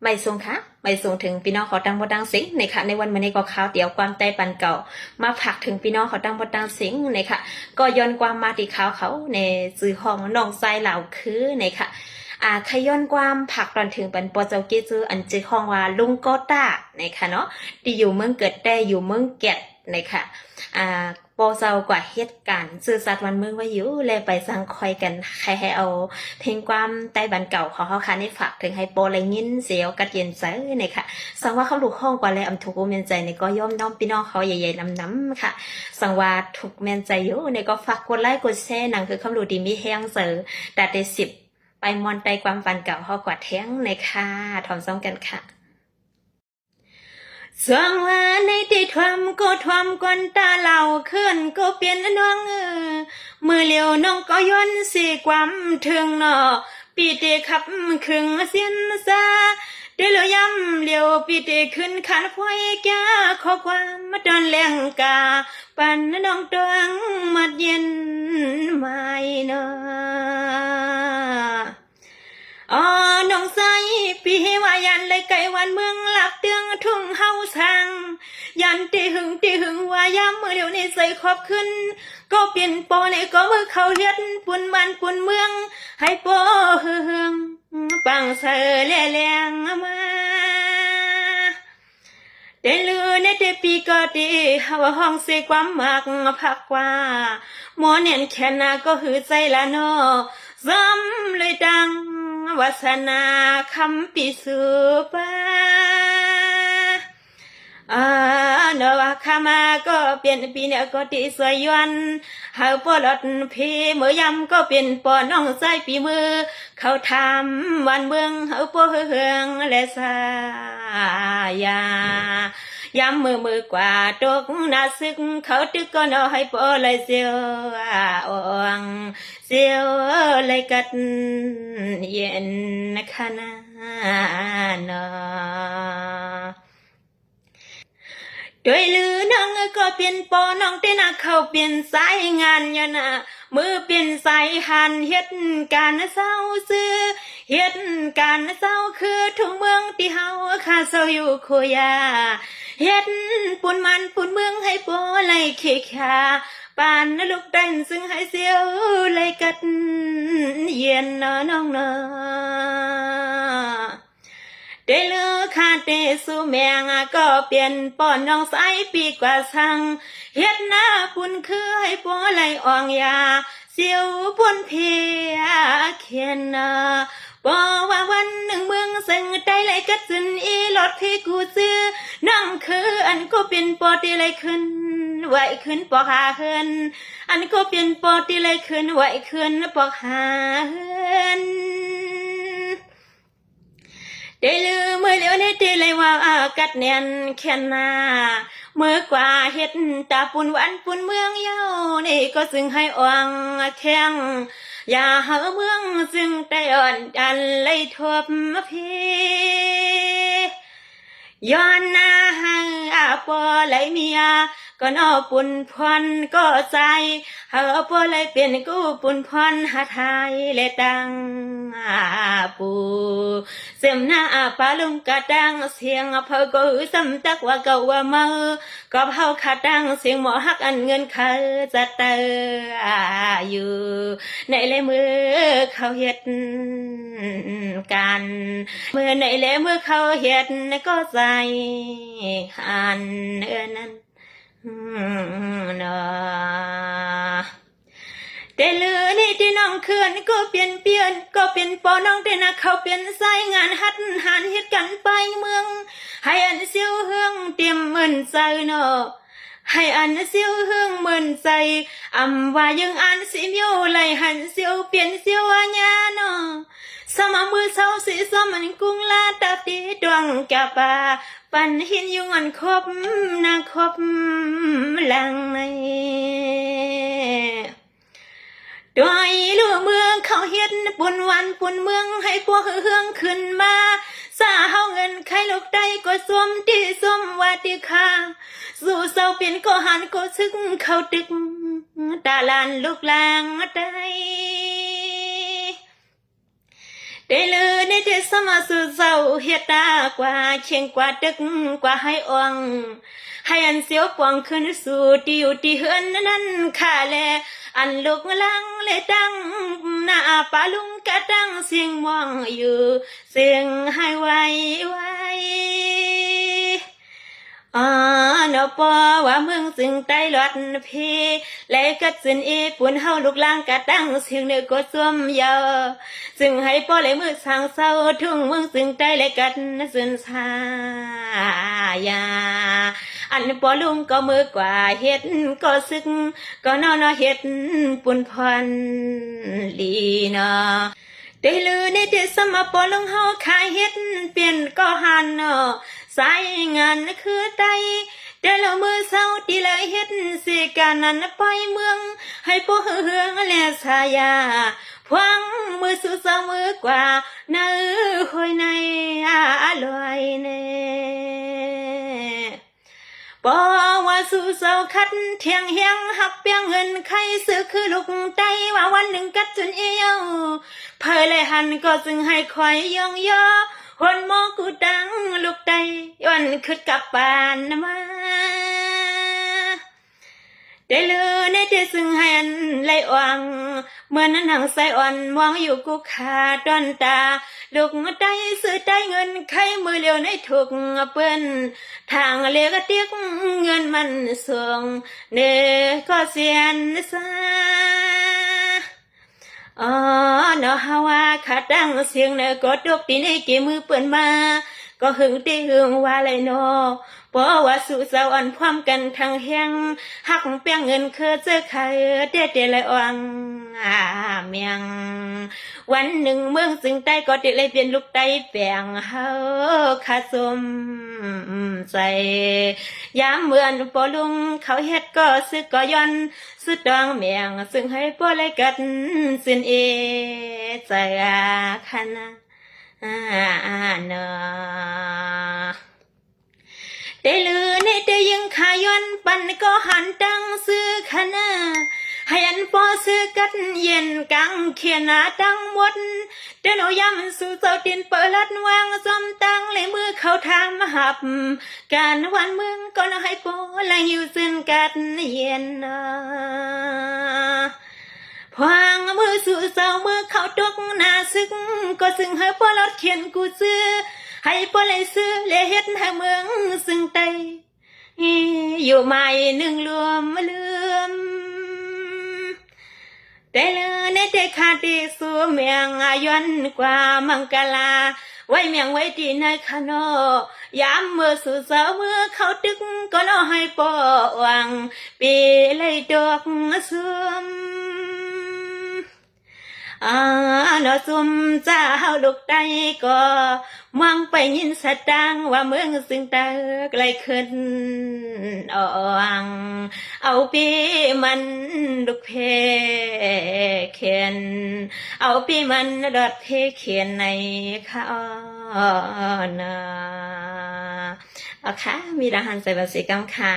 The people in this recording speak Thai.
ไม่ส่งค่ะไม่ส่งถึงพี่น้องเขาตั้งบ่ตั้งสิงในค่ะในวันมื้อนี้ก็ข่าวเดียวความใต้ปันเก่ามาผักถึงพี่น้องเขาตั้งบ่ตั้งสิงในค่ะก็ย้อนความมาที่ข่าวเขาในสื่อของน้องทรายเหล่าคือในค่ะขย้อนความผักตอนถึงเป็นปอเจ้าเกจืออันจือของว่าลุงโกต้าในค่ะเนาะที่อยู่เมืองเกิดแต่อยู่เมืองแก่ดในค่ะปอเจ้ากว่าเหตุการณ์ซื่อสัตย์วันเมืองไว้อยู่เลยไปสั่งคอยกันใครให้เอาเพลงความใต้บันเก่าของเขาค่ะในฝากถึงให้โปรเลยยินเสียวกัดเย็นเซอในค่ะสังว่าเขาลูกห้องกว่าเลยอำถูกเมียนใจในก็ย่อมน้อมพี่น้องเขาใหญ่ๆน้ำๆค่ะสังว่าถูกเมียนใจอยู่ในก็ฝากกดไลค์กดแชร์หนังคือคำรู้ดีมีแห้งเสือแต่เด10ไปมอนไตความฝันเก่าเขากว่าแท้งในค่ะถอนซ้อมกันค่ะสวงว่าในที่ทวมก็ทวมก้นตาเหล่าขึ้นก็เปลี่ยนน้องมือเหลียวน้องก็ย้อนสีความถึงนอปีเตขับครึ่งเสียนซาเดี๋ยวย้ำเหลียวปีเตขึ้นขันพวยแก่ขอความมาดอนแรงกาปันน้องตวงมัดเย็นไม่เนออ๋อน้องใสปีว่ายันเลยไก่วันเมืองหลับเตืองทุ่งเฮาสังยันตีหึงว่าย้ำมือเดียวในใส่ขอบขึ้นก็เปลี่ยนโปในก็มือเขาเลียดปุ่นบ้านปุ่นเมืองให้โปหึงปังเสแลงมาเดลือในเดปีก็ดีหาว่าห้องเสความมากพักกว่าหมอเนียนแค่นาก็หือใจละนอซ้ำเลยดังวาสนาคำปีสุปาเนว่าขามาก็เปลี่ยนปีเนี่ยก็ตีสวยยวนหาปอลดพีเมื่อยำก็เปลี่ยนปอน้องใจปีมือเขาทำวันเมืองหาปอเฮืองและสายายำมือกว่าตกนาซึกเขาตึกก็นอให้ปอเลยเสียวองเสียวเลยกัดเย็นขนาดนอด้วยลือน้องก็เปลี่ยนปอน้องแต่นักเขาเปลี่ยนสายงานยนะมือเปลี่ยนสายหันเฮ็ดการเศร้าซื้อเฮ็ดการเศร้าคือทุกเมืองที่เฮาข้าเศร้าอยู่โคยาเฮ็ดปุ่นมันปุ่นเมืองให้ปอไหลเขคาปานลูกดันซึ่งให้เสียวไหลกัดเย็นน้องเดลือคาเตสุแมงก็เปลี่ยนป้อนน้องสายปีกว่าสั่งเฮ็ดหน้าปุ่นคือให้ปอไหลอ่องยาเสียวปุ่นเพียเขียนบอกว่าวันหนึ่งเมืองซึ่งได้ไหลกัดสินอีหลอดพี่กูซื้อน้องคืออันก็เป็นปอที่ไหลขึ้นไหวขึ้นปอหาเฮินอันก็เป็นปอที่ไหลขึ้นไหวขึ้นปอหาเฮินเดลือเมื่อเลี้ยวในเดเลยว่ากัดเนียนแค่นาเมื่อกว่าเฮ็ดตาปุ่นวันปุ่นเมืองเย้านี่ก็ซึ่งให้อ่องแข้งอย่าหาเมืองซึ่งได้อ่อนดันเลยทบพี่ย้อนหน้าให้ปอไหลเมียก็นอปุ่นพรก็ใจหาปอไหลเป็นกูปุ่นพรหาไทยและดังปูเสียมหน้าปาลุงกะดังเสียงเพอก็สำตักว่าเก่าว่าเมาก็เฮาขาดังเสียงหมอฮักอันเงินเขาจะเตออยู่ในเลยมือเขาเฮ็ดกันเมื่อในเลยมือเขาเฮ็ดก็ใจหันนั้นเนาะแต่เลือนี่ที่น้องเขื่อนก็เปลี่ยนก็เป็นปอน้องแต่นักเขาเปลี่ยนสายงานหัดหันเฮ็ดกันไปเมืองให้อันเสียวเฮืองเตรียมเหมือนใจเนาะให้อันเสียวเฮืองเหมือนใจว่ายังอันสิมิวไหลหันเสียวเปลี่ยนเสียวญาเนาะสมมือเศร้าสีสมันกุ้งลาตาตีดวงแก่ป่าปันหินยุงอันคบนาคบหลังในด้วยลูกเมืองเขาเฮ็ดปุ่นวันปุ่นเมืองให้พวกเฮืองขึ้นมาสาเฮาเงินใครลูกใดก็สวมที่สวมว่าที่ข้าสู่เศร้าเป็นก็หันก็ซึกเขาตึกตาลานลูกลางได้ ได้ลือในเทศมาสู่เจ้าเฮ็ดตากว่าเชียงกว่าตึกกว่าให้อ่องให้อันเสียวปองขึ้นสู่ที่อยู่ที่เฮือนนั้นข้าแลอันลุกลังเลยตั้งหน้าปาลุงกะตั้งเสียงมองอยู่เสียงให้ไวอ๋อนอปอว่าเมืองจึงใต้หลอดเพและกัดสินปุ่นเฮาลูกลางกะตั้งเสียงเนื้อกดสวมยาจึงให้ปอเลยมือสางเศร้าทุ่งเมืองจึงใต้และกัดสินชายาอันปอลุงก็มือกว่าเฮ็ดก็ซึกก็นอเฮ็ดปุ่นพรลีนอได้ลือในเทศมาปอลุงเฮาขายเฮ็ดเปลี่ยนก็หันนอสายงานคือไตแต่ละมือเศร้าที่เลยเฮ็ดสิการนั้นไปเมืองให้พวกเฮืองและสายาพวงมือสู่เศร้ามือกว่านาหอยในอร่อยเน่ปอว่าสู่เศร้าคัดเทียงเฮียงหักเปียงเงินใครซื้อคือลูกไตว่าวันหนึ่งกัดจนเอี้ยวเพอเลยหันก็จึงให้คอยย่องย่อคนมองกูดังลูกใดย้อนขึ้นกับปานมาได้ลือในที่ซึ่งหันไหลอ่างเมื่อนั้นหางใส่อ่อนมองอยู่กูขาดอนตาลูกใดซื้อได้เงินใครมือเลี้ยวในถูกเปิ้นทางเลี้ยก็เตียกเงินมันส่งเนก็เสียนซาอ๋อนอฮาวาขาตั้งเสียงเนก็ตกตีในเกมือเปิ่นมาก็หึงตีหึงว่าเลยนอเพราะว่าสู่เศร้าอันพร้อมกันทางแหงหักเปียงเงินคือเจอใครเด็ดเลยอ่างเมียงวันหนึ่งเมืองจึงใต้ก็ติเลยเปลี่ยนลูกไตแปลงเฮาขาสมใจยามเมื่อนปอลุงเขาเฮ็ดก็ซึกก็ย้อนสุดดองเมียงซึ่งให้ปอเลยกัดสินใจคณะเนอได้ลือในเตยังขาย้อนปันก็หันตั้งซื้อคณะให้อันปอซื้อกัดเย็นกังเขียนหน้าตั้งหมดเดินเอายำสู่เจ้าดินเปิดลัดวางจอมตั้งเลยมือเขาทำหับการวันเมืองก็นให้ปอและอยู่ซึ่งกัดเย็นพวางมือสู่เจ้ามือเขาตกหน้าซึกก็ซึ่งให้ปอลดเขียนกูซื้อให้ปอเลยซื้อเลยเฮ็ดให้เมืองซึ่งไตอยู่ใหม่หนึ่งรวมลืมแต่เลือในใจขาดดีสู่เมียงย้อนกว่ามังกลาไว้เมียงไว้ที่ในคโนยามเมื่อสู่เสาเมื่อเขาตึกก็นอให้ปอวังปีเลยดอกซุมนอซุมจ้าเฮาลูกใดก็มองไปยินสะตังว่าเมืองซึ่งตาไกลขึ้นอ่องเอาปีมันลูกเพเขียนเอาปีมันดอดเพเขียนในข้านาค่ะมีรหัสใส่ภาษีกรรมค่ะ